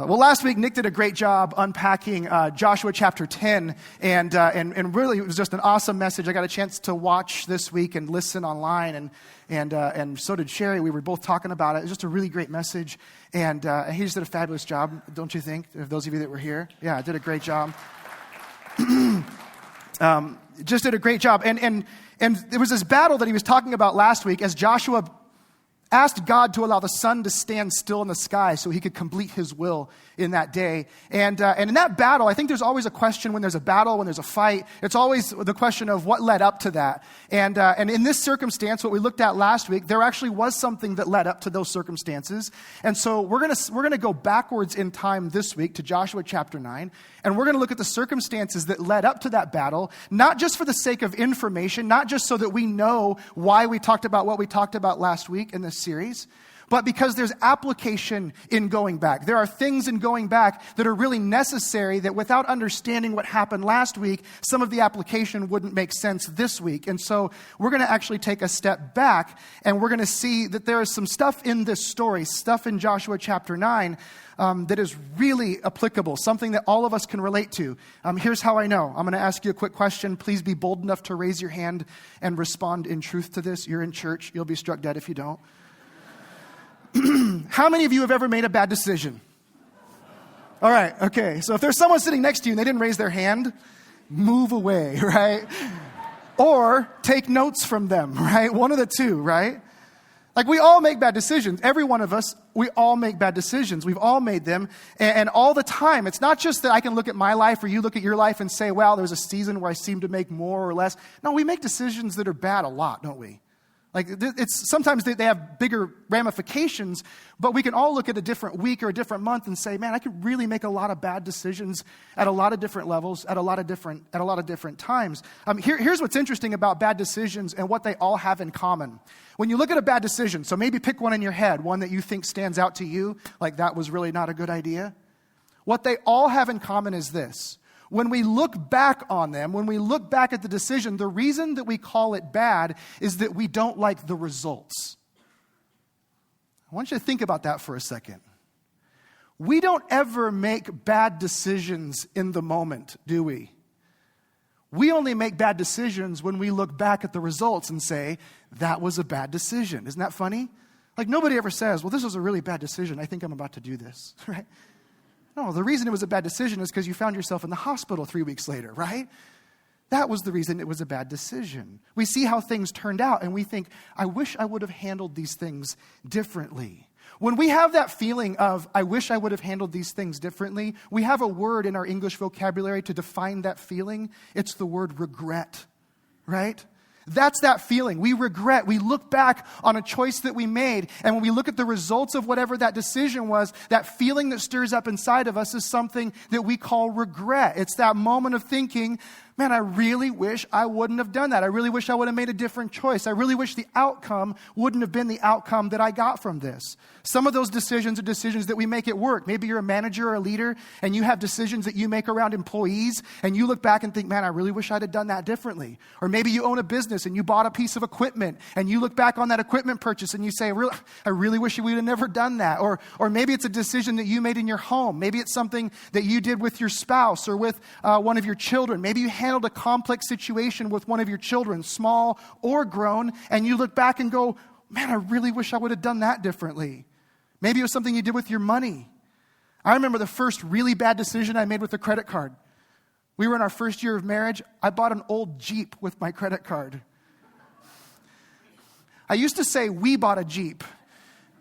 Well, last week, Nick did a great job unpacking Joshua chapter 10, and really it was just an awesome message. I got a chance to watch this week and listen online, and so did Sherry. We were both talking about it. It was just a really great message, and he just did a fabulous job, don't you think, those of you that were here? Yeah, I did a great job. Just did a great job, and there was this battle that he was talking about last week as Joshua asked God to allow the sun to stand still in the sky so he could complete his will in that day. And in that battle, I think there's always a question when there's a battle, when there's a fight. It's always the question of what led up to that. And in this circumstance, what we looked at last week, there actually was something that led up to those circumstances. And so we're gonna go backwards in time this week to Joshua chapter 9, and we're gonna look at the circumstances that led up to that battle, not just for the sake of information, not just so that we know why we talked about what we talked about last week in this series, but because there's application in going back. There are things in going back that are really necessary that without understanding what happened last week, some of the application wouldn't make sense this week. And so we're going to actually take a step back, and we're going to see that there is some stuff in this story, stuff in Joshua chapter 9, that is really applicable, something that all of us can relate to. Here's how I know. I'm going to ask you a quick question. Please be bold enough to raise your hand and respond in truth to this. You're in church. You'll be struck dead if you don't. How many of you have ever made a bad decision? All right, okay. So if there's someone sitting next to you and they didn't raise their hand, move away, right? Or take notes from them, right? One of the two, right? Like, we all make bad decisions. Every one of us, we all make bad decisions. We've all made them, and all the time. It's not just that I can look at my life or you look at your life and say, wow, there's a season where I seem to make more or less. No, we make decisions that are bad a lot, don't we? Like, it's sometimes they have bigger ramifications, but we can all look at a different week or a different month and say, man, I could really make a lot of bad decisions at a lot of different levels, at a lot of different times. Here's what's interesting about bad decisions and what they all have in common. When you look at a bad decision, so maybe pick one in your head, one that you think stands out to you, like that was really not a good idea. What they all have in common is this. When we look back on them, when we look back at the decision, the reason that we call it bad is that we don't like the results. I want you to think about that for a second. We don't ever make bad decisions in the moment, do we? We only make bad decisions when we look back at the results and say, that was a bad decision. Isn't that funny? Like, nobody ever says, well, this was a really bad decision. I think I'm about to do this, right? No, the reason it was a bad decision is because you found yourself in the hospital 3 weeks later, right? That was the reason it was a bad decision. We see how things turned out, and we think, I wish I would have handled these things differently. When we have that feeling of, I wish I would have handled these things differently, we have a word in our English vocabulary to define that feeling. It's the word regret, right? That's that feeling. We regret. We look back on a choice that we made, and when we look at the results of whatever that decision was, that feeling that stirs up inside of us is something that we call regret. It's that moment of thinking, man, I really wish I wouldn't have done that. I really wish I would have made a different choice. I really wish the outcome wouldn't have been the outcome that I got from this. Some of those decisions are decisions that we make at work. Maybe you're a manager or a leader, and you have decisions that you make around employees, and you look back and think, man, I really wish I'd have done that differently. Or maybe you own a business, and you bought a piece of equipment, and you look back on that equipment purchase, and you say, I really wish we would have never done that. Or maybe it's a decision that you made in your home. Maybe it's something that you did with your spouse or with one of your children. Maybe you handled a complex situation with one of your children, small or grown, and you look back and go, man, I really wish I would have done that differently. Maybe it was something you did with your money. I remember the first really bad decision I made with a credit card. We were in our first year of marriage. I bought an old Jeep with my credit card. I used to say we bought a Jeep.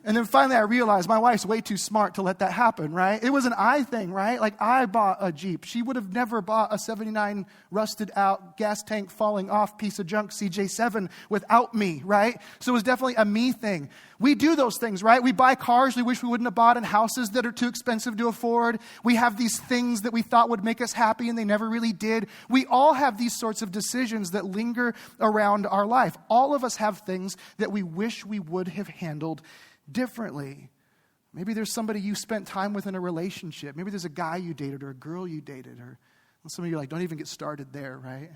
And then finally I realized my wife's way too smart to let that happen, right? It was an I thing, right? Like, I bought a Jeep. She would have never bought a 79 rusted out gas tank falling off piece of junk CJ7 without me, right? So it was definitely a me thing. We do those things, right? We buy cars we wish we wouldn't have bought and houses that are too expensive to afford. We have these things that we thought would make us happy and they never really did. We all have these sorts of decisions that linger around our life. All of us have things that we wish we would have handled differently. Maybe there's somebody you spent time with in a relationship. Maybe there's a guy you dated or a girl you dated. Or some of you are like, don't even get started there, right?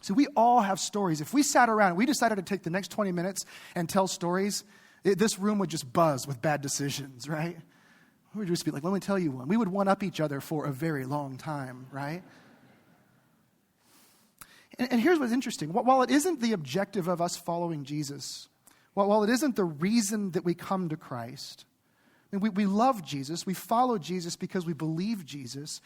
So we all have stories. If we sat around and we decided to take the next 20 minutes and tell stories, This room would just buzz with bad decisions, right? We would just be like, let me tell you one. We would one-up each other for a very long time, right? And here's what's interesting. While it isn't the objective of us following Jesus, while it isn't the reason that we come to Christ, I mean, we love Jesus, we follow Jesus because we believe Jesus,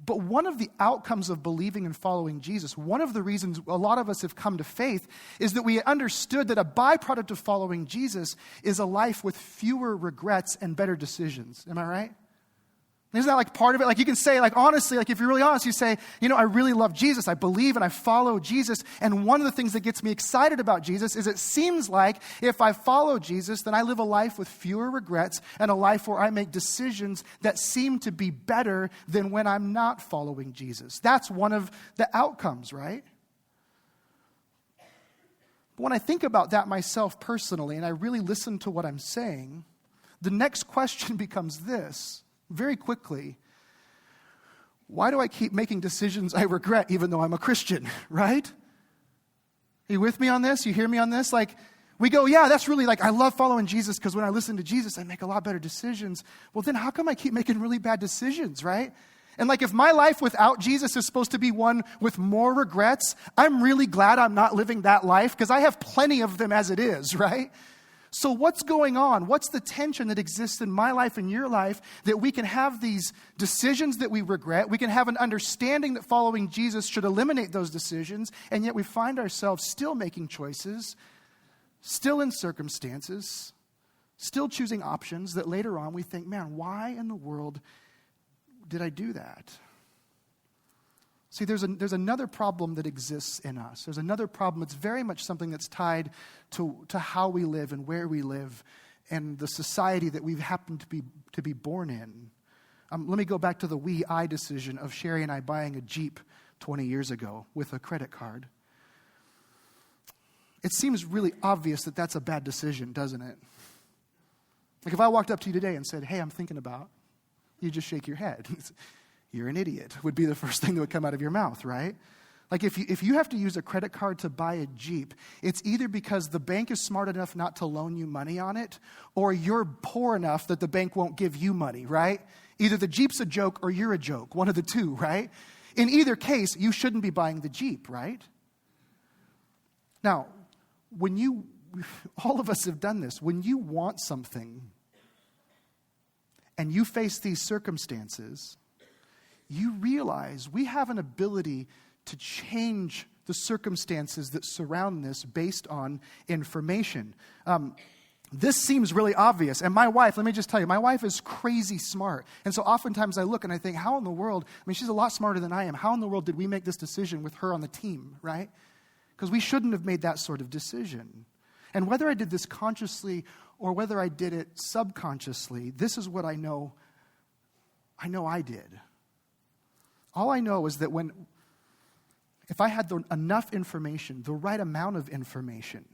but one of the outcomes of believing and following Jesus, one of the reasons a lot of us have come to faith, is that we understood that a byproduct of following Jesus is a life with fewer regrets and better decisions. Am I right? Isn't that like part of it? Like you can say, like honestly, like if you're really honest, you say, I really love Jesus. I believe and I follow Jesus. And one of the things that gets me excited about Jesus is it seems like if I follow Jesus, then I live a life with fewer regrets and a life where I make decisions that seem to be better than when I'm not following Jesus. That's one of the outcomes, right? But when I think about that myself personally and I really listen to what I'm saying, the next question becomes this. Very quickly, why do I keep making decisions I regret even though I'm a Christian, right? Are you with me on this? You hear me on this? Like, we go, yeah, that's really like, I love following Jesus because when I listen to Jesus, I make a lot better decisions. Well, then how come I keep making really bad decisions, right? And like, if my life without Jesus is supposed to be one with more regrets, I'm really glad I'm not living that life because I have plenty of them as it is, right? So what's going on? What's the tension that exists in my life and your life that we can have these decisions that we regret? We can have an understanding that following Jesus should eliminate those decisions, and yet we find ourselves still making choices, still in circumstances, still choosing options that later on we think, man, why in the world did I do that? See, there's another problem that exists in us. There's another problem. It's very much something that's tied to how we live and where we live and the society that we've happened to be born in. Let me go back to the I decision of Sherry and I buying a Jeep 20 years ago with a credit card. It seems really obvious that that's a bad decision, doesn't it? Like if I walked up to you today and said, hey, I'm thinking about, you just shake your head. You're an idiot, would be the first thing that would come out of your mouth, right? Like if you have to use a credit card to buy a Jeep, it's either because the bank is smart enough not to loan you money on it, or you're poor enough that the bank won't give you money, right? Either the Jeep's a joke or you're a joke, one of the two, right? In either case, you shouldn't be buying the Jeep, right? Now, all of us have done this, when you want something and you face these circumstances, you realize we have an ability to change the circumstances that surround this based on information. This seems really obvious. And my wife, let me just tell you, my wife is crazy smart. And so oftentimes I look and I think, how in the world, she's a lot smarter than I am. How in the world did we make this decision with her on the team, right? Because we shouldn't have made that sort of decision. And whether I did this consciously or whether I did it subconsciously, this is what I know I did. All I know is that if I had enough information, the right amount of information,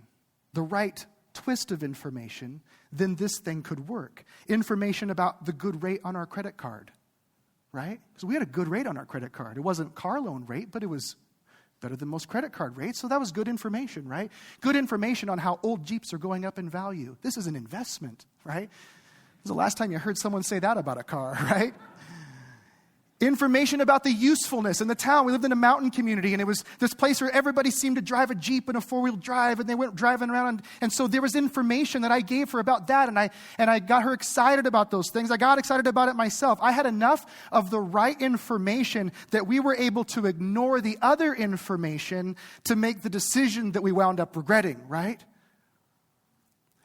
the right twist of information, then this thing could work. Information about the good rate on our credit card, right? Because we had a good rate on our credit card. It wasn't car loan rate, but it was better than most credit card rates, so that was good information, right? Good information on how old Jeeps are going up in value. This is an investment, right? This is the last time you heard someone say that about a car, right? Information about the usefulness in the town. We lived in a mountain community, and it was this place where everybody seemed to drive a Jeep and a four-wheel drive, and they went driving around. And so there was information that I gave her about that, and I got her excited about those things. I got excited about it myself. I had enough of the right information that we were able to ignore the other information to make the decision that we wound up regretting, right?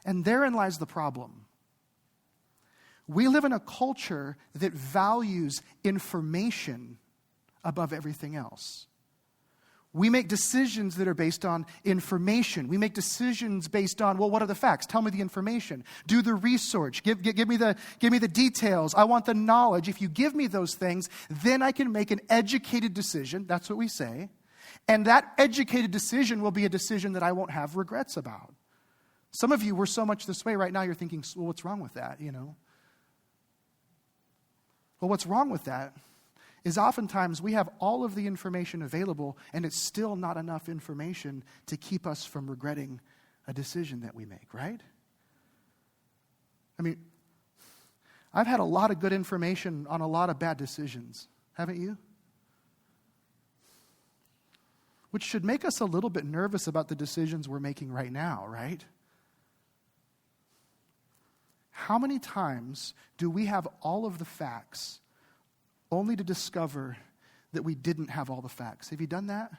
And therein lies the problem. We live in a culture that values information above everything else. We make decisions that are based on information. We make decisions based on, well, what are the facts? Tell me the information. Do the research. Give me the details. I want the knowledge. If you give me those things, then I can make an educated decision. That's what we say. And that educated decision will be a decision that I won't have regrets about. Some of you were so much this way right now, you're thinking, well, what's wrong with that, Well, what's wrong with that is oftentimes we have all of the information available and it's still not enough information to keep us from regretting a decision that we make, right? I mean, I've had a lot of good information on a lot of bad decisions, haven't you? Which should make us a little bit nervous about the decisions we're making right now, right? How many times do we have all of the facts only to discover that we didn't have all the facts? Have you done that?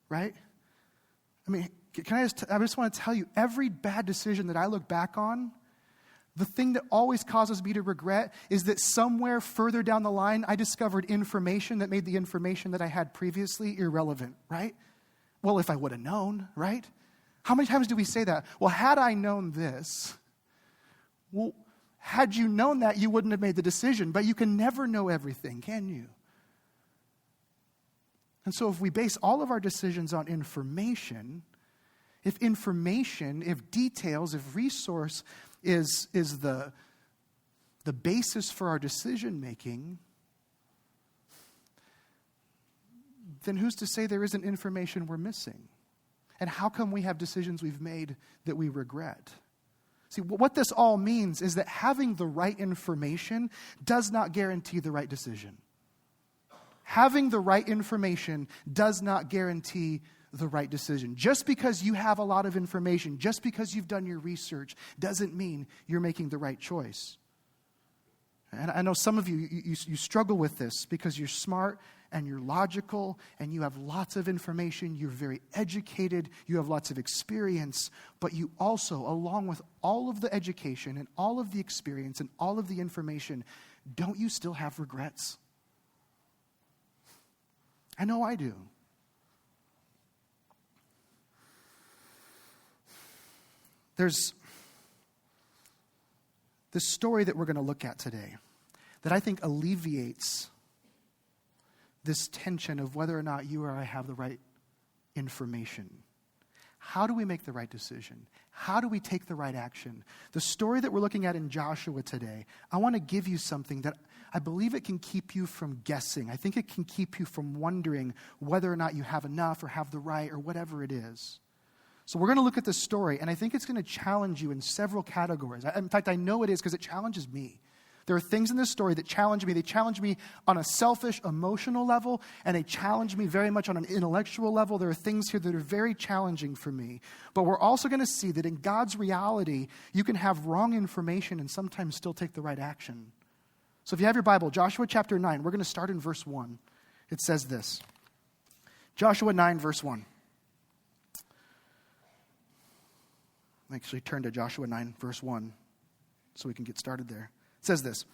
Right? I mean, I just want to tell you, every bad decision that I look back on, the thing that always causes me to regret is that somewhere further down the line, I discovered information that made the information that I had previously irrelevant, right? Well, if I would have known, right? How many times do we say that? Well, had I known this, well, had you known that, you wouldn't have made the decision. But you can never know everything, can you? And so if we base all of our decisions on information, if details, if resource is the basis for our decision making, then who's to say there isn't information we're missing? And how come we have decisions we've made that we regret? See, what this all means is that having the right information does not guarantee the right decision. Having the right information does not guarantee the right decision. Just because you have a lot of information, just because you've done your research, doesn't mean you're making the right choice. And I know some of you struggle with this because you're smart and you're logical and you have lots of information, you're very educated, you have lots of experience, but you also, along with all of the education and all of the experience and all of the information, don't you still have regrets? I know I do. There's this story that we're going to look at today that I think alleviates this tension of whether or not you or I have the right information. How do we make the right decision? How do we take the right action? The story that we're looking at in Joshua today, I want to give you something that I believe it can keep you from guessing. I think it can keep you from wondering whether or not you have enough or have the right or whatever it is. So we're going to look at this story, and I think it's going to challenge you in several categories. In fact, I know it is because it challenges me. There are things in this story that challenge me. They challenge me on a selfish, emotional level, and they challenge me very much on an intellectual level. There are things here that are very challenging for me. But we're also going to see that in God's reality, you can have wrong information and sometimes still take the right action. So if you have your Bible, Joshua chapter 9, we're going to start in verse 1. It says this. Joshua 9, verse 1. Actually, turn to Joshua 9, verse 1, so we can get started there. It says this.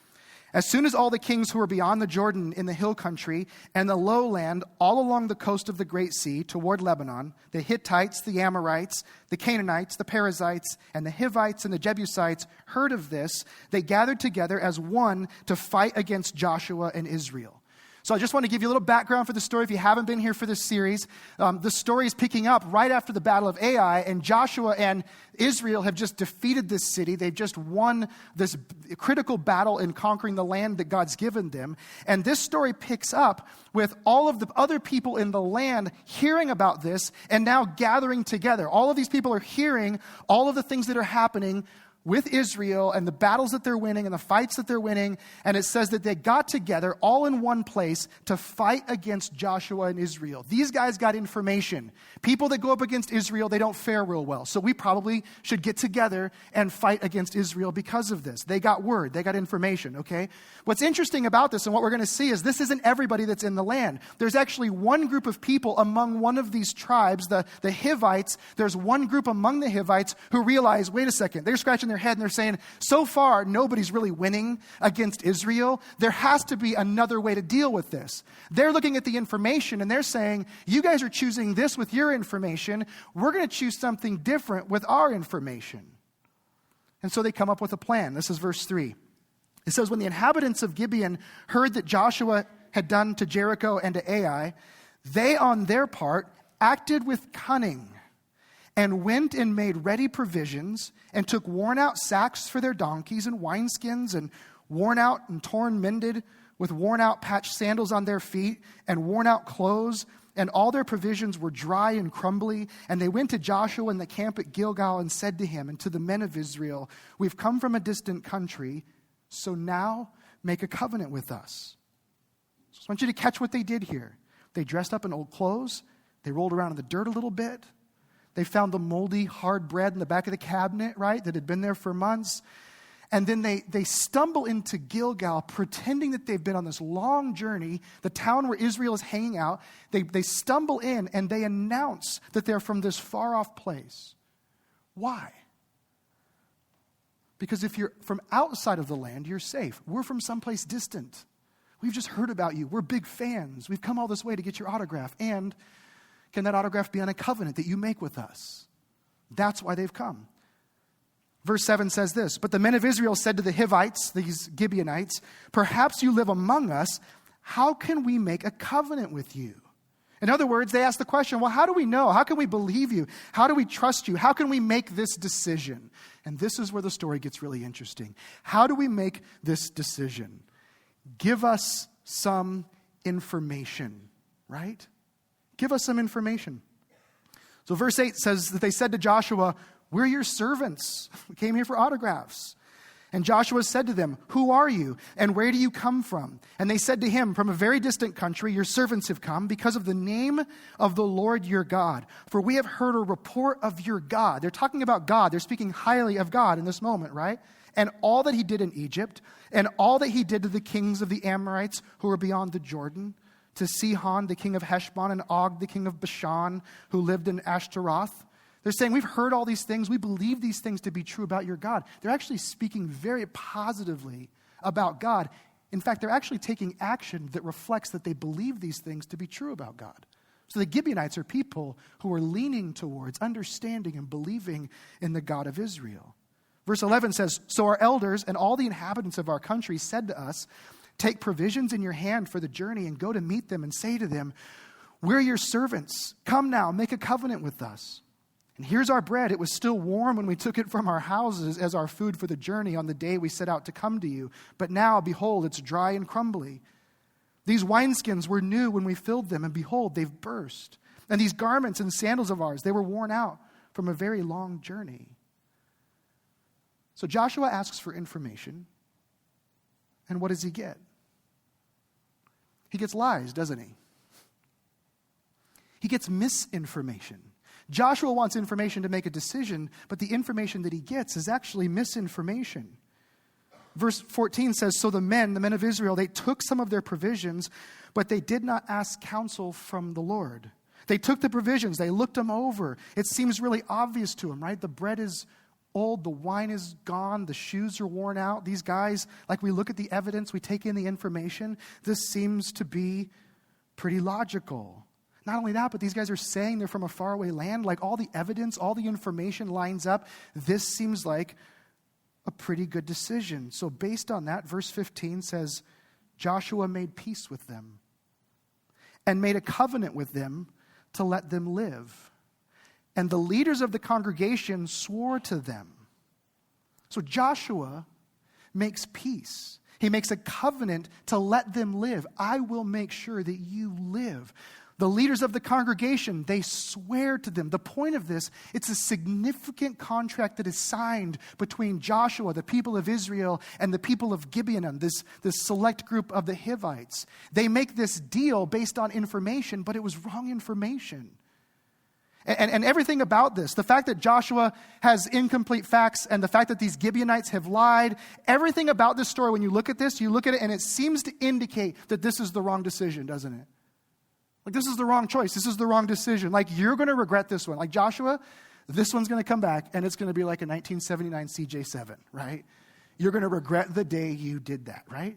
As soon as all the kings who were beyond the Jordan in the hill country and the lowland all along the coast of the Great Sea toward Lebanon, the Hittites, the Amorites, the Canaanites, the Perizzites, and the Hivites and the Jebusites heard of this, they gathered together as one to fight against Joshua and Israel. So I just want to give you a little background for the story if you haven't been here for this series. The story is picking up right after the Battle of Ai, and Joshua and Israel have just defeated this city. They've just won this critical battle in conquering the land that God's given them. And this story picks up with all of the other people in the land hearing about this and now gathering together. All of these people are hearing all of the things that are happening with Israel and the battles that they're winning and the fights that they're winning. And it says that they got together all in one place to fight against Joshua and Israel. These guys got information. People that go up against Israel, they don't fare real well. So we probably should get together and fight against Israel because of this. They got word. They got information, okay? What's interesting about this and what we're going to see is this isn't everybody that's in the land. There's actually one group of people among one of these tribes, the Hivites. There's one group among the Hivites who realize, wait a second, they're scratching their head and they're saying, so far, nobody's really winning against Israel. There has to be another way to deal with this. They're looking at the information and they're saying, you guys are choosing this with your information. We're going to choose something different with our information. And so they come up with a plan. This is verse 3. It says, when the inhabitants of Gibeon heard that Joshua had done to Jericho and to Ai, they on their part acted with cunning and went and made ready provisions and took worn-out sacks for their donkeys and wineskins and worn-out and torn mended with worn-out patched sandals on their feet and worn-out clothes and all their provisions were dry and crumbly. And they went to Joshua in the camp at Gilgal and said to him and to the men of Israel, we've come from a distant country, so now make a covenant with us. So I want you to catch what they did here. They dressed up in old clothes. They rolled around in the dirt a little bit. They found the moldy, hard bread in the back of the cabinet, right, that had been there for months. And then they stumble into Gilgal, pretending that they've been on this long journey, the town where Israel is hanging out. They stumble in and they announce that they're from this far-off place. Why? Because if you're from outside of the land, you're safe. We're from someplace distant. We've just heard about you. We're big fans. We've come all this way to get your autograph. And can that autograph be on a covenant that you make with us? That's why they've come. Verse 7 says this, but the men of Israel said to the Hivites, these Gibeonites, perhaps you live among us. How can we make a covenant with you? In other words, they asked the question, well, how do we know? How can we believe you? How do we trust you? How can we make this decision? And this is where the story gets really interesting. How do we make this decision? Give us some information, right? Give us some information. So verse 8 says that they said to Joshua, we're your servants. We came here for autographs. And Joshua said to them, who are you and where do you come from? And they said to him, from a very distant country, your servants have come because of the name of the Lord your God. For we have heard a report of your God. They're talking about God. They're speaking highly of God in this moment, right? And all that he did in Egypt and all that he did to the kings of the Amorites who were beyond the Jordan, to Sihon, the king of Heshbon, and Og, the king of Bashan, who lived in Ashtaroth. They're saying, we've heard all these things. We believe these things to be true about your God. They're actually speaking very positively about God. In fact, they're actually taking action that reflects that they believe these things to be true about God. So the Gibeonites are people who are leaning towards understanding and believing in the God of Israel. Verse 11 says, so our elders and all the inhabitants of our country said to us, take provisions in your hand for the journey and go to meet them and say to them, we're your servants. Come now, make a covenant with us. And here's our bread. It was still warm when we took it from our houses as our food for the journey on the day we set out to come to you. But now, behold, it's dry and crumbly. These wineskins were new when we filled them, and behold, they've burst. And these garments and sandals of ours, they were worn out from a very long journey. So Joshua asks for information. And what does he get? He gets lies, doesn't he? He gets misinformation. Joshua wants information to make a decision, but the information that he gets is actually misinformation. Verse 14 says, so the men of Israel, they took some of their provisions, but they did not ask counsel from the Lord. They took the provisions, they looked them over. It seems really obvious to them, right? The bread is old, the wine is gone, the shoes are worn out. These guys, like we look at the evidence, we take in the information. This seems to be pretty logical. Not only that, but these guys are saying they're from a faraway land. Like all the evidence, all the information lines up. This seems like a pretty good decision. So based on that, verse 15 says, Joshua made peace with them and made a covenant with them to let them live. And the leaders of the congregation swore to them. So Joshua makes peace. He makes a covenant to let them live. I will make sure that you live. The leaders of the congregation, they swear to them. The point of this, it's a significant contract that is signed between Joshua, the people of Israel, and the people of Gibeon, this select group of the Hivites. They make this deal based on information, but it was wrong information. And everything about this, the fact that Joshua has incomplete facts and the fact that these Gibeonites have lied, everything about this story, when you look at this, you look at it and it seems to indicate that this is the wrong decision, doesn't it? Like, this is the wrong choice. This is the wrong decision. Like, you're going to regret this one. Like, Joshua, this one's going to come back, and it's going to be like a 1979 CJ7, right? You're going to regret the day you did that, right?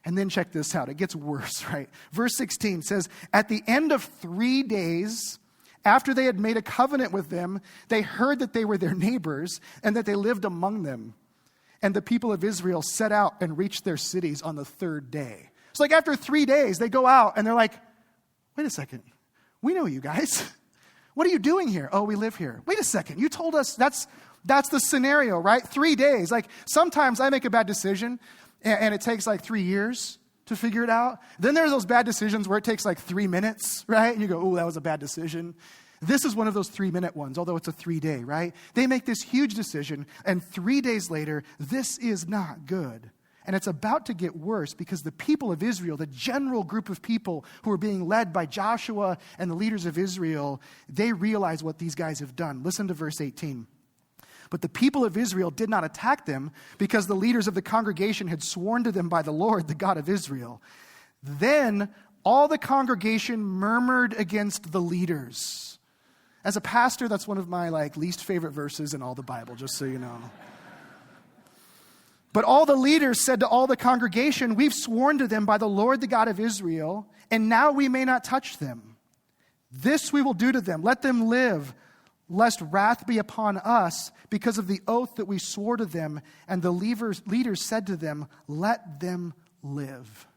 And then check this out. It gets worse, right? Verse 16 says, at the end of 3 days, after they had made a covenant with them, they heard that they were their neighbors and that they lived among them. And the people of Israel set out and reached their cities on the third day. So like after 3 days, they go out and they're like, wait a second. We know you guys. What are you doing here? Oh, we live here. Wait a second. You told us that's the scenario, right? 3 days. Like sometimes I make a bad decision and it takes like 3 years to figure it out. Then there are those bad decisions where it takes like 3 minutes, right? And you go, oh, that was a bad decision. This is one of those 3-minute ones, although it's a 3-day, right? They make this huge decision, and 3 days later, this is not good. And it's about to get worse because the people of Israel, the general group of people who are being led by Joshua and the leaders of Israel, they realize what these guys have done. Listen to verse 18. But the people of Israel did not attack them because the leaders of the congregation had sworn to them by the Lord, the God of Israel. Then all the congregation murmured against the leaders. As a pastor, that's one of my least favorite verses in all the Bible, just so you know. But all the leaders said to all the congregation, we've sworn to them by the Lord, the God of Israel, and now we may not touch them. This we will do to them. Let them live, lest wrath be upon us because of the oath that we swore to them. And the leaders said to them, let them live.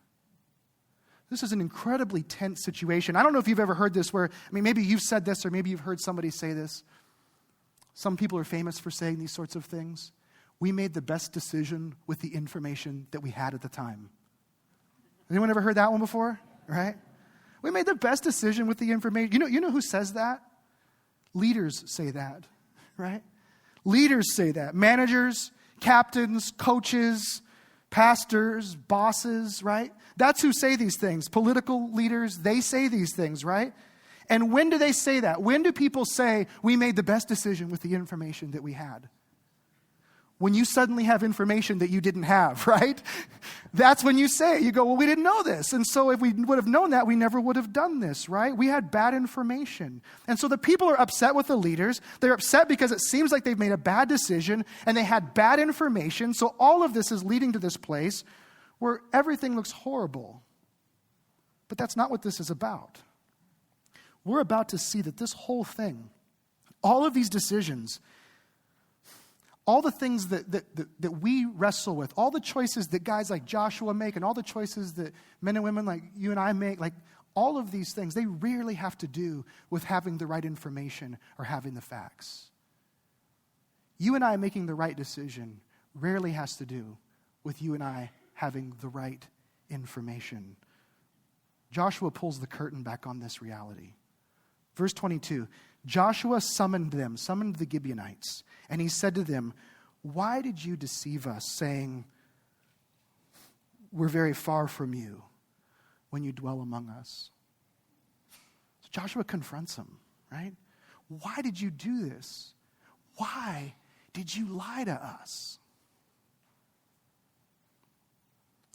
This is an incredibly tense situation. I don't know if you've ever heard this maybe you've said this or maybe you've heard somebody say this. Some people are famous for saying these sorts of things. We made the best decision with the information that we had at the time. Anyone ever heard that one before? Right? We made the best decision with the information. You know who says that? Leaders say that, right? Leaders say that. Managers, captains, coaches, pastors, bosses, right? That's who say these things. Political leaders, they say these things, right? And when do they say that? When do people say, we made the best decision with the information that we had? When you suddenly have information that you didn't have, right? That's when you say, you go, well, we didn't know this. And so if we would have known that, we never would have done this, right? We had bad information. And so the people are upset with the leaders. They're upset because it seems like they've made a bad decision and they had bad information. So all of this is leading to this place where everything looks horrible. But that's not what this is about. We're about to see that this whole thing, all of these decisions, all the things that we wrestle with, all the choices that guys like Joshua make, and all the choices that men and women like you and I make, all of these things, they rarely have to do with having the right information or having the facts. You and I making the right decision rarely has to do with you and I having the right information. Joshua pulls the curtain back on this reality. Verse 22, Joshua summoned the Gibeonites, and he said to them, why did you deceive us, saying, we're very far from you when you dwell among us? So Joshua confronts them, right? Why did you do this? Why did you lie to us?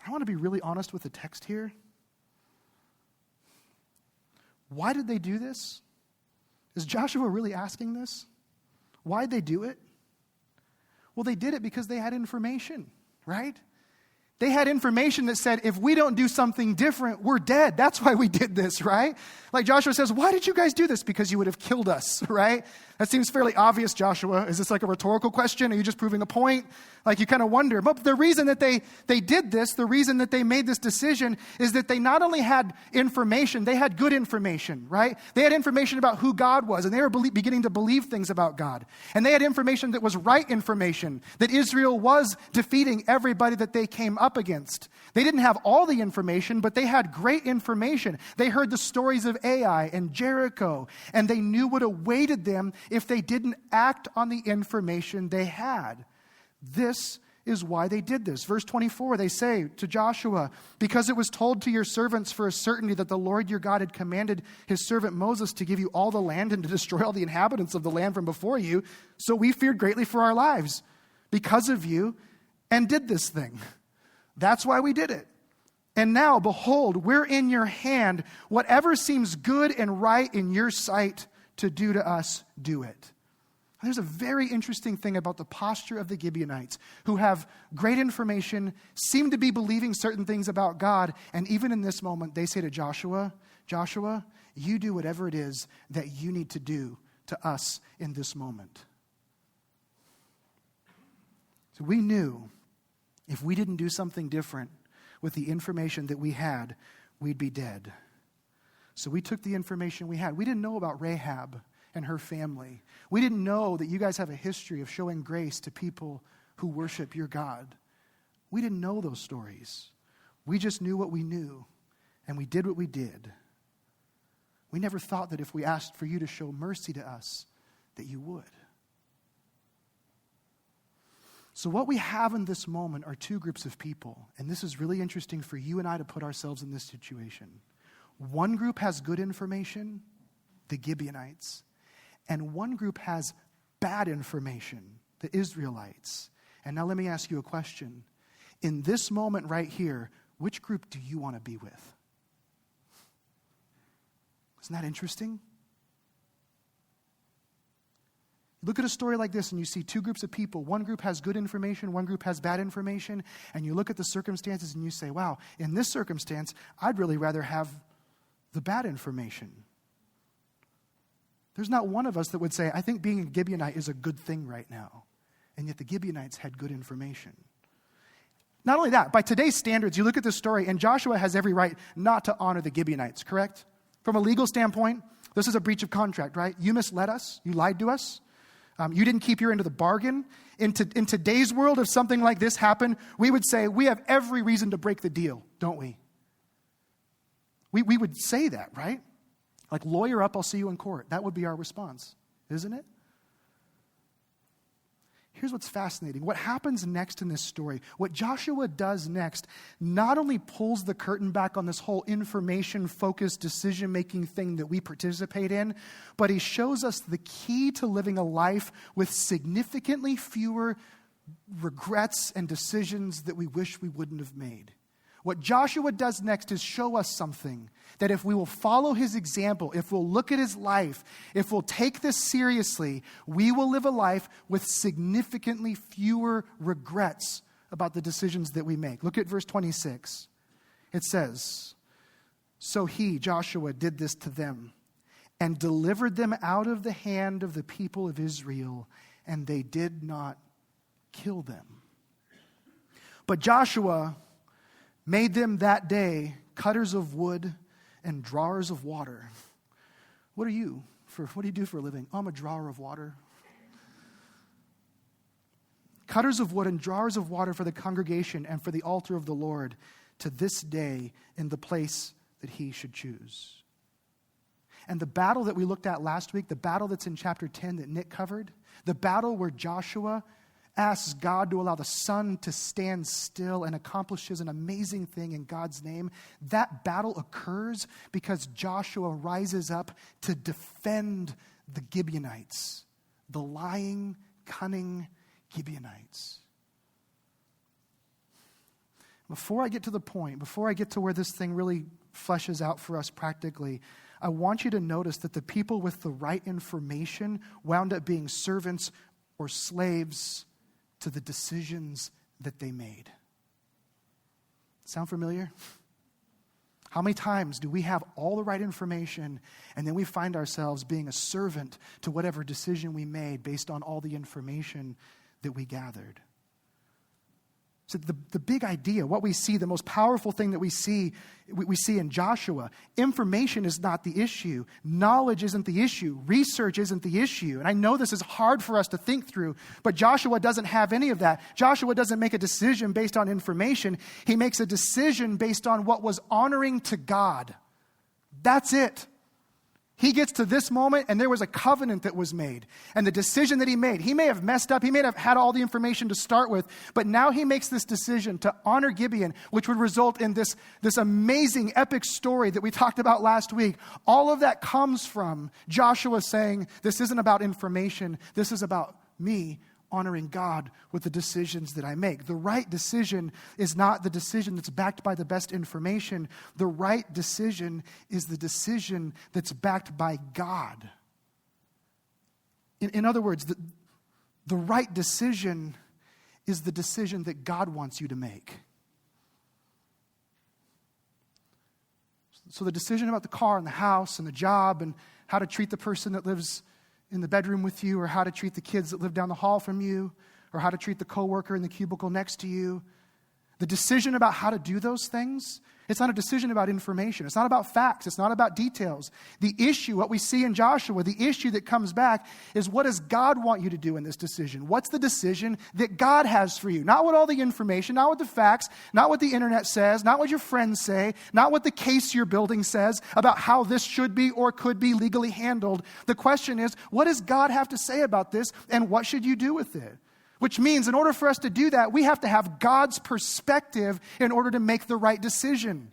I want to be really honest with the text here. Why did they do this? Is Joshua really asking this? Why'd they do it? Well, they did it because they had information, right? They had information that said, if we don't do something different, we're dead. That's why we did this, right? Like Joshua says, why did you guys do this? Because you would have killed us, right? That seems fairly obvious, Joshua. Is this like a rhetorical question? Are you just proving a point? You kind of wonder. But the reason that they did this, the reason that they made this decision is that they not only had information, they had good information, right? They had information about who God was, and they were beginning to believe things about God. And they had information that was right information, that Israel was defeating everybody that they came up against. They didn't have all the information, but they had great information. They heard the stories of Ai and Jericho, and they knew what awaited them if they didn't act on the information they had. This is why they did this. Verse 24, they say to Joshua, because it was told to your servants for a certainty that the Lord your God had commanded his servant Moses to give you all the land and to destroy all the inhabitants of the land from before you, so we feared greatly for our lives because of you and did this thing. That's why we did it. And now, behold, we're in your hand. Whatever seems good and right in your sight to do to us, do it. There's a very interesting thing about the posture of the Gibeonites, who have great information, seem to be believing certain things about God, and even in this moment, they say to Joshua, you do whatever it is that you need to do to us in this moment. So we knew if we didn't do something different with the information that we had, we'd be dead. So we took the information we had. We didn't know about Rahab and her family. We didn't know that you guys have a history of showing grace to people who worship your God. We didn't know those stories. We just knew what we knew, and we did what we did. We never thought that if we asked for you to show mercy to us, that you would. So what we have in this moment are two groups of people, and this is really interesting for you and I to put ourselves in this situation. One group has good information, the Gibeonites, and one group has bad information, the Israelites. And now let me ask you a question. In this moment right here, which group do you want to be with? Isn't that interesting? Look at a story like this and you see two groups of people. One group has good information, one group has bad information, and you look at the circumstances and you say, wow, in this circumstance, I'd really rather have the bad information. There's not one of us that would say, I think being a Gibeonite is a good thing right now. And yet the Gibeonites had good information. Not only that, by today's standards, you look at this story and Joshua has every right not to honor the Gibeonites, correct? From a legal standpoint, this is a breach of contract, right? You misled us. You lied to us. You didn't keep your end of the bargain. In today's world, if something like this happened, we would say, we have every reason to break the deal, don't we? We would say that, right? Like, lawyer up, I'll see you in court. That would be our response, isn't it? Here's what's fascinating. What happens next in this story, what Joshua does next, not only pulls the curtain back on this whole information-focused decision-making thing that we participate in, but he shows us the key to living a life with significantly fewer regrets and decisions that we wish we wouldn't have made. What Joshua does next is show us something that if we will follow his example, if we'll look at his life, if we'll take this seriously, we will live a life with significantly fewer regrets about the decisions that we make. Look at verse 26. It says, so he, Joshua, did this to them and delivered them out of the hand of the people of Israel, and they did not kill them. But Joshua made them that day cutters of wood and drawers of water. What do you do for a living? I'm a drawer of water. Cutters of wood and drawers of water for the congregation and for the altar of the Lord to this day in the place that he should choose. And the battle that we looked at last week, the battle that's in chapter 10 that Nick covered, the battle where Joshua asks God to allow the sun to stand still and accomplishes an amazing thing in God's name, that battle occurs because Joshua rises up to defend the Gibeonites, the lying, cunning Gibeonites. Before I get to the point, before I get to where this thing really fleshes out for us practically, I want you to notice that the people with the right information wound up being servants or slaves to the decisions that they made. Sound familiar? How many times do we have all the right information and then we find ourselves being a servant to whatever decision we made based on all the information that we gathered? So the big idea, what we see, the most powerful thing that we see in Joshua, information is not the issue. Knowledge isn't the issue. Research isn't the issue. And I know this is hard for us to think through, but Joshua doesn't have any of that. Joshua doesn't make a decision based on information. He makes a decision based on what was honoring to God. That's it. He gets to this moment, and there was a covenant that was made. And the decision that he may have messed up, he may have had all the information to start with, but now he makes this decision to honor Gibeon, which would result in this amazing epic story that we talked about last week. All of that comes from Joshua saying, this isn't about information, this is about me honoring God with the decisions that I make. The right decision is not the decision that's backed by the best information. The right decision is the decision that's backed by God. In other words, the right decision is the decision that God wants you to make. So the decision about the car and the house and the job and how to treat the person that lives in the bedroom with you, or how to treat the kids that live down the hall from you, or how to treat the coworker in the cubicle next to you. The decision about how to do those things, it's not a decision about information. It's not about facts. It's not about details. The issue, what we see in Joshua, the issue that comes back is, what does God want you to do in this decision? What's the decision that God has for you? Not what all the information, not what the facts, not what the internet says, not what your friends say, not what the case you're building says about how this should be or could be legally handled. The question is, what does God have to say about this, and what should you do with it? Which means in order for us to do that, we have to have God's perspective in order to make the right decision.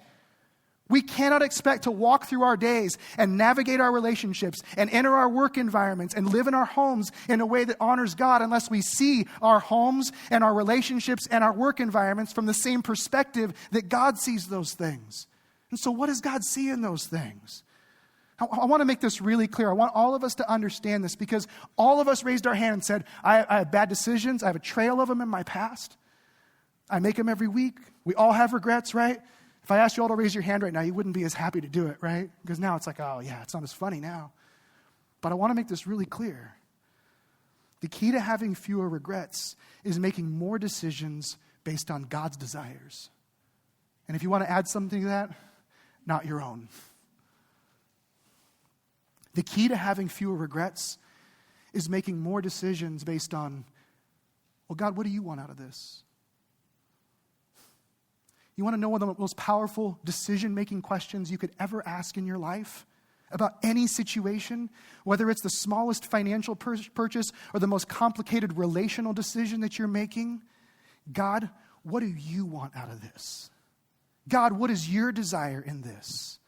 We cannot expect to walk through our days and navigate our relationships and enter our work environments and live in our homes in a way that honors God unless we see our homes and our relationships and our work environments from the same perspective that God sees those things. And so what does God see in those things? I want to make this really clear. I want all of us to understand this, because all of us raised our hand and said, I have bad decisions. I have a trail of them in my past. I make them every week. We all have regrets, right? If I asked you all to raise your hand right now, you wouldn't be as happy to do it, right? Because now it's like, oh yeah, it's not as funny now. But I want to make this really clear. The key to having fewer regrets is making more decisions based on God's desires. And if you want to add something to that, not your own. The key to having fewer regrets is making more decisions based on, well, God, what do you want out of this? You want to know one of the most powerful decision-making questions you could ever ask in your life about any situation, whether it's the smallest financial purchase or the most complicated relational decision that you're making? God, what do you want out of this? God, what is your desire in this?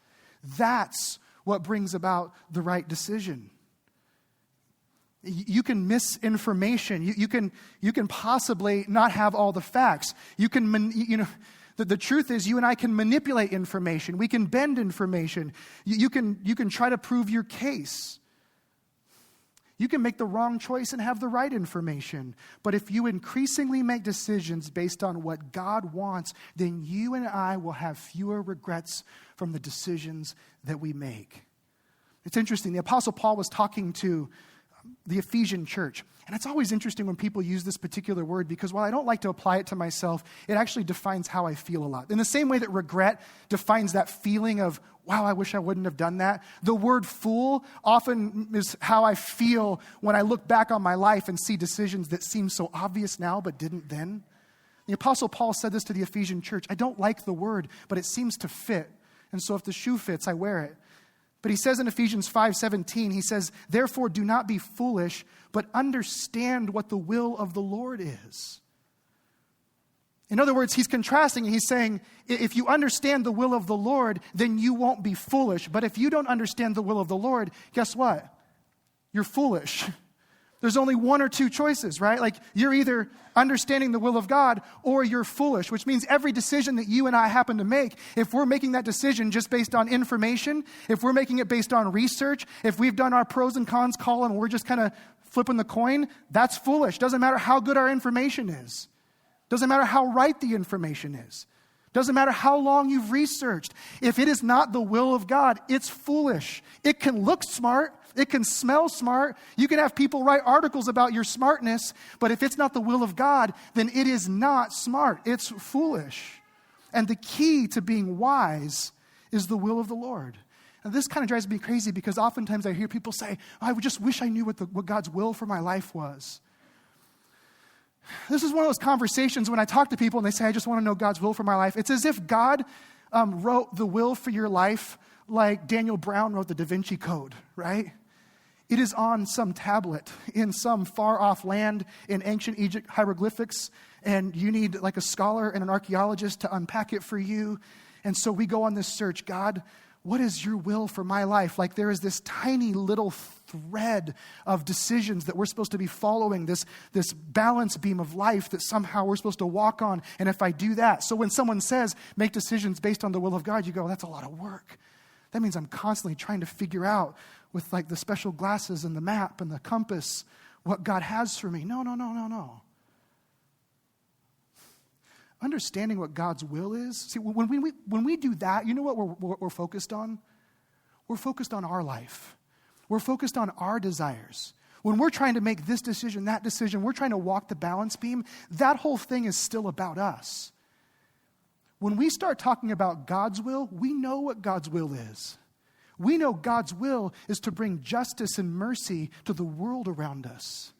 That's what brings about the right decision. You can miss information. You can possibly not have all the facts. The truth is, you and I can manipulate information. We can bend information. You can try to prove your case. You can make the wrong choice and have the right information. But if you increasingly make decisions based on what God wants, then you and I will have fewer regrets from the decisions that we make. It's interesting. The Apostle Paul was talking to the Ephesian church. And it's always interesting when people use this particular word, because while I don't like to apply it to myself, it actually defines how I feel a lot. In the same way that regret defines that feeling of, wow, I wish I wouldn't have done that. The word fool often is how I feel when I look back on my life and see decisions that seem so obvious now but didn't then. The Apostle Paul said this to the Ephesian church. I don't like the word, but it seems to fit. And so if the shoe fits, I wear it. But he says in Ephesians 5:17, he says, therefore do not be foolish, but understand what the will of the Lord is. In other words, he's contrasting and he's saying, if you understand the will of the Lord, then you won't be foolish. But if you don't understand the will of the Lord, guess what? You're foolish. There's only one or two choices, right? Like, you're either understanding the will of God or you're foolish, which means every decision that you and I happen to make, if we're making that decision just based on information, if we're making it based on research, if we've done our pros and cons column and we're just kind of flipping the coin, that's foolish. Doesn't matter how good our information is. Doesn't matter how right the information is. Doesn't matter how long you've researched. If it is not the will of God, it's foolish. It can look smart. It can smell smart. You can have people write articles about your smartness, but if it's not the will of God, then it is not smart. It's foolish. And the key to being wise is the will of the Lord. And this kind of drives me crazy, because oftentimes I hear people say, I just wish I knew what God's will for my life was. This is one of those conversations when I talk to people and they say, I just want to know God's will for my life. It's as if God wrote the will for your life like Daniel Brown wrote the Da Vinci Code, right? It is on some tablet in some far-off land in ancient Egypt hieroglyphics, and you need like a scholar and an archaeologist to unpack it for you. And so we go on this search. God, what is your will for my life? Like, there is this tiny little thread of decisions that we're supposed to be following, this balance beam of life that somehow we're supposed to walk on. And if I do that, so when someone says, make decisions based on the will of God, you go, that's a lot of work. That means I'm constantly trying to figure out with like the special glasses and the map and the compass what God has for me. No. Understanding what God's will is. See, when we do that, you know what we're focused on? We're focused on our life. We're focused on our desires. When we're trying to make this decision, that decision, we're trying to walk the balance beam, that whole thing is still about us. When we start talking about God's will, we know what God's will is. We know God's will is to bring justice and mercy to the world around us.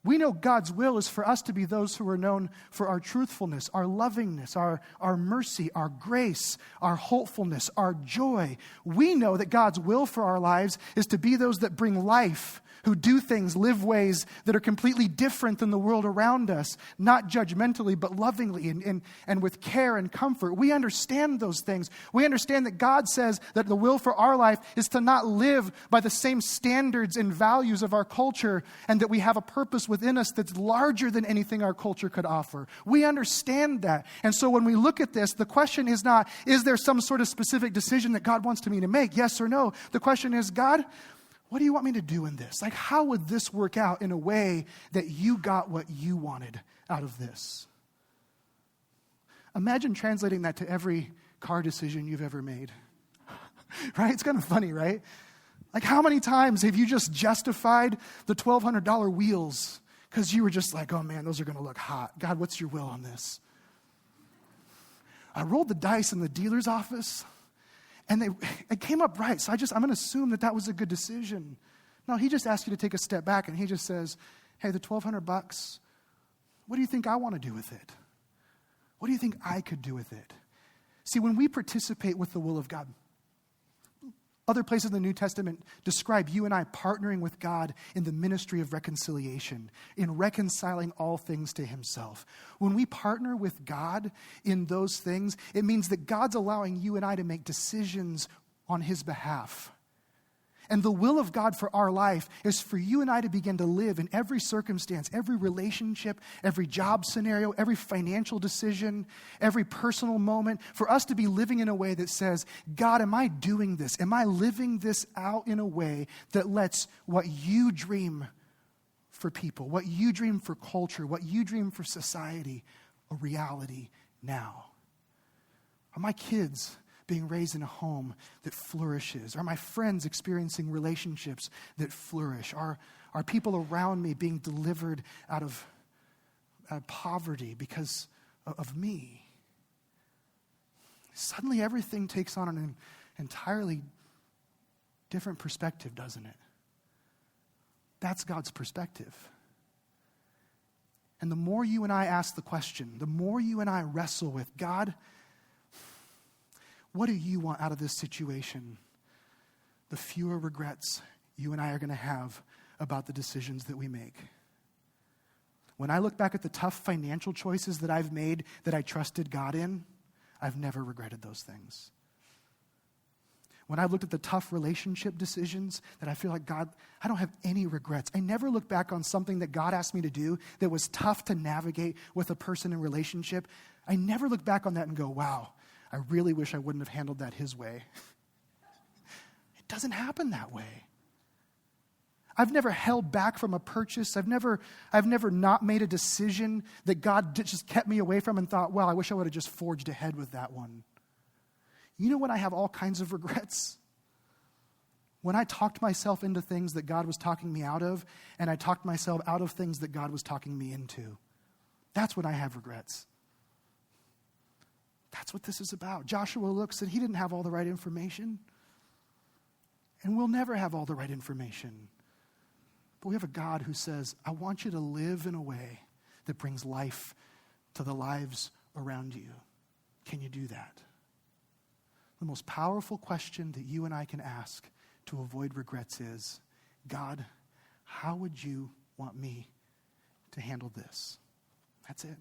We know God's will is for us to be those who are known for our truthfulness, our lovingness, our mercy, our grace, our hopefulness, our joy. We know that God's will for our lives is to be those that bring life, who do things, live ways that are completely different than the world around us, not judgmentally, but lovingly and with care and comfort. We understand those things. We understand that God says that the will for our life is to not live by the same standards and values of our culture, and that we have a purpose within us that's larger than anything our culture could offer. We understand that. And so when we look at this, the question is not, is there some sort of specific decision that God wants me to make? Yes or no? The question is, God, what do you want me to do in this? Like, how would this work out in a way that you got what you wanted out of this? Imagine translating that to every car decision you've ever made. Right? It's kind of funny, right? Like, how many times have you just justified the $1,200 wheels because you were just like, oh man, those are going to look hot. God, what's your will on this? I rolled the dice in the dealer's office, and it came up right. So I'm going to assume that was a good decision. No, he just asked you to take a step back, and he just says, hey, the $1,200, what do you think I want to do with it? What do you think I could do with it? See, when we participate with the will of God, other places in the New Testament describe you and I partnering with God in the ministry of reconciliation, in reconciling all things to himself. When we partner with God in those things, it means that God's allowing you and I to make decisions on his behalf. And the will of God for our life is for you and I to begin to live in every circumstance, every relationship, every job scenario, every financial decision, every personal moment, for us to be living in a way that says, God, am I doing this? Am I living this out in a way that lets what you dream for people, what you dream for culture, what you dream for society, a reality now? Are my kids being raised in a home that flourishes? Are my friends experiencing relationships that flourish? Are people around me being delivered out of poverty because of me? Suddenly everything takes on an entirely different perspective, doesn't it? That's God's perspective. And the more you and I ask the question, the more you and I wrestle with, God, what do you want out of this situation? The fewer regrets you and I are going to have about the decisions that we make. When I look back at the tough financial choices that I've made that I trusted God in, I've never regretted those things. When I've looked at the tough relationship decisions that I feel like, God, I don't have any regrets. I never look back on something that God asked me to do that was tough to navigate with a person in relationship. I never look back on that and go, wow, I really wish I wouldn't have handled that his way. It doesn't happen that way. I've never held back from a purchase. I've never not made a decision that God just kept me away from and thought, well, I wish I would have just forged ahead with that one. You know when I have all kinds of regrets? When I talked myself into things that God was talking me out of, and I talked myself out of things that God was talking me into. That's when I have regrets. That's what this is about. Joshua looks and he didn't have all the right information. And we'll never have all the right information. But we have a God who says, I want you to live in a way that brings life to the lives around you. Can you do that? The most powerful question that you and I can ask to avoid regrets is, God, how would you want me to handle this? That's it.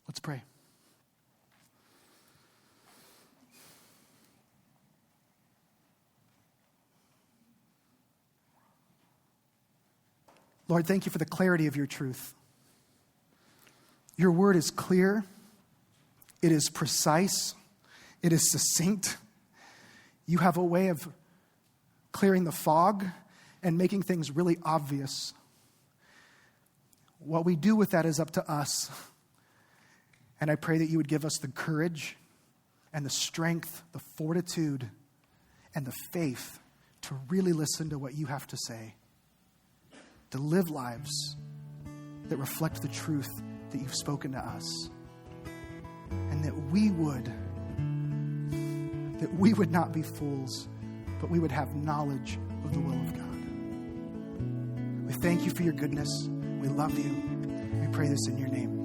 Let's pray. Lord, thank you for the clarity of your truth. Your word is clear. It is precise. It is succinct. You have a way of clearing the fog and making things really obvious. What we do with that is up to us. And I pray that you would give us the courage and the strength, the fortitude, and the faith to really listen to what you have to say. To live lives that reflect the truth that you've spoken to us. and that we would not be fools, but we would have knowledge of the will of God. We thank you for your goodness. We love you. We pray this in your name.